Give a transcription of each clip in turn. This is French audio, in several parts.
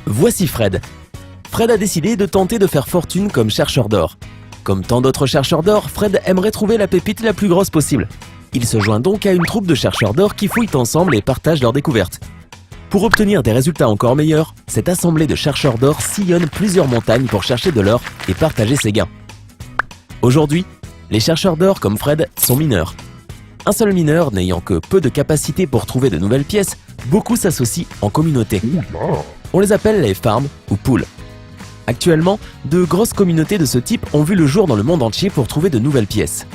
Voici Fred. Fred a décidé de tenter de faire fortune comme chercheur d'or. Comme tant d'autres chercheurs d'or, Fred aimerait trouver la pépite la plus grosse possible. Il se joint donc à une troupe de chercheurs d'or qui fouillent ensemble et partagent leurs découvertes. Pour obtenir des résultats encore meilleurs, cette assemblée de chercheurs d'or sillonne plusieurs montagnes pour chercher de l'or et partager ses gains. Aujourd'hui, les chercheurs d'or comme Fred sont mineurs. Un seul mineur n'ayant que peu de capacité pour trouver de nouvelles pièces, beaucoup s'associent en communauté. On les appelle les farms ou pools. Actuellement, de grosses communautés de ce type ont vu le jour dans le monde entier pour trouver de nouvelles pièces.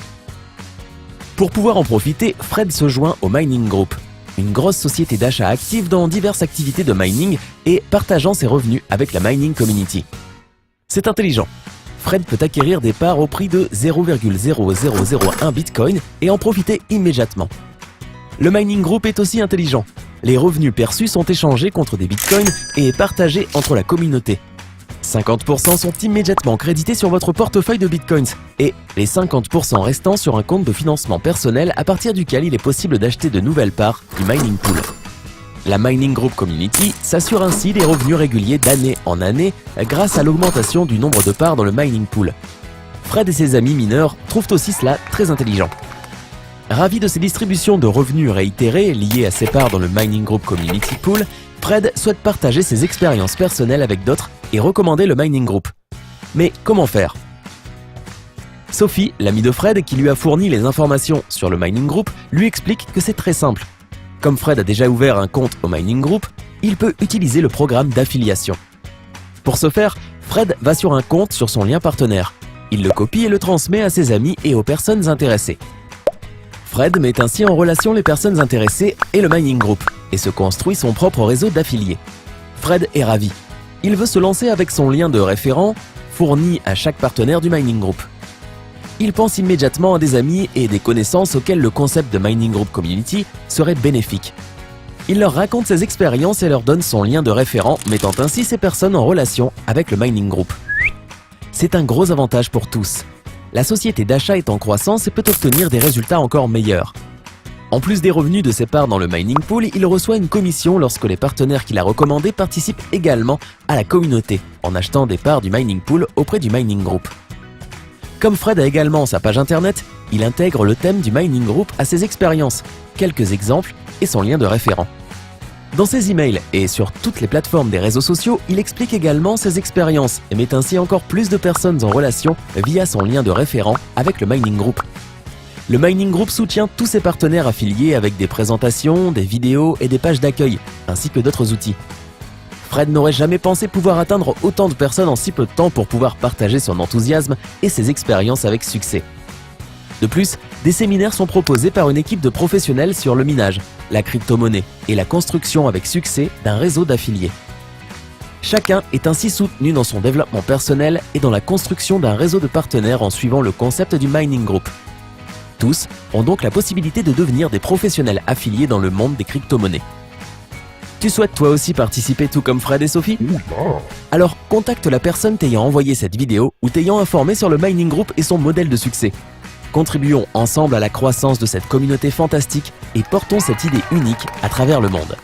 Pour pouvoir en profiter, Fred se joint au Mining Group, une grosse société d'achat active dans diverses activités de mining et partageant ses revenus avec la mining community. C'est intelligent. Fred peut acquérir des parts au prix de 0,0001 Bitcoin et en profiter immédiatement. Le Mining Group est aussi intelligent. Les revenus perçus sont échangés contre des Bitcoins et partagés entre la communauté. 50% sont immédiatement crédités sur votre portefeuille de Bitcoins et les 50% restants sur un compte de financement personnel à partir duquel il est possible d'acheter de nouvelles parts du Mining Pool. La Mining Group Community s'assure ainsi des revenus réguliers d'année en année grâce à l'augmentation du nombre de parts dans le Mining Pool. Fred et ses amis mineurs trouvent aussi cela très intelligent. Ravi de ces distributions de revenus réitérées liées à ses parts dans le Mining Group Community Pool, Fred souhaite partager ses expériences personnelles avec d'autres et recommander le Mining Group. Mais comment faire? Sophie, l'amie de Fred qui lui a fourni les informations sur le Mining Group, lui explique que c'est très simple. Comme Fred a déjà ouvert un compte au Mining Group, il peut utiliser le programme d'affiliation. Pour ce faire, Fred va sur un compte sur son lien partenaire. Il le copie et le transmet à ses amis et aux personnes intéressées. Fred met ainsi en relation les personnes intéressées et le Mining Group et se construit son propre réseau d'affiliés. Fred est ravi. Il veut se lancer avec son lien de référent fourni à chaque partenaire du Mining Group. Il pense immédiatement à des amis et des connaissances auxquels le concept de Mining Group Community serait bénéfique. Il leur raconte ses expériences et leur donne son lien de référent, mettant ainsi ces personnes en relation avec le Mining Group. C'est un gros avantage pour tous. La société d'achat est en croissance et peut obtenir des résultats encore meilleurs. En plus des revenus de ses parts dans le Mining Pool, il reçoit une commission lorsque les partenaires qu'il a recommandés participent également à la communauté en achetant des parts du Mining Pool auprès du Mining Group. Comme Fred a également sa page internet, il intègre le thème du Mining Group à ses expériences, quelques exemples et son lien de référent. Dans ses emails et sur toutes les plateformes des réseaux sociaux, il explique également ses expériences et met ainsi encore plus de personnes en relation via son lien de référent avec le Mining Group. Le Mining Group soutient tous ses partenaires affiliés avec des présentations, des vidéos et des pages d'accueil, ainsi que d'autres outils. Fred n'aurait jamais pensé pouvoir atteindre autant de personnes en si peu de temps pour pouvoir partager son enthousiasme et ses expériences avec succès. De plus, des séminaires sont proposés par une équipe de professionnels sur le minage, la crypto-monnaie et la construction avec succès d'un réseau d'affiliés. Chacun est ainsi soutenu dans son développement personnel et dans la construction d'un réseau de partenaires en suivant le concept du Mining Group. Tous ont donc la possibilité de devenir des professionnels affiliés dans le monde des crypto-monnaies. Tu souhaites toi aussi participer tout comme Fred et Sophie? Alors contacte la personne t'ayant envoyé cette vidéo ou t'ayant informé sur le Mining Group et son modèle de succès. Contribuons ensemble à la croissance de cette communauté fantastique et portons cette idée unique à travers le monde.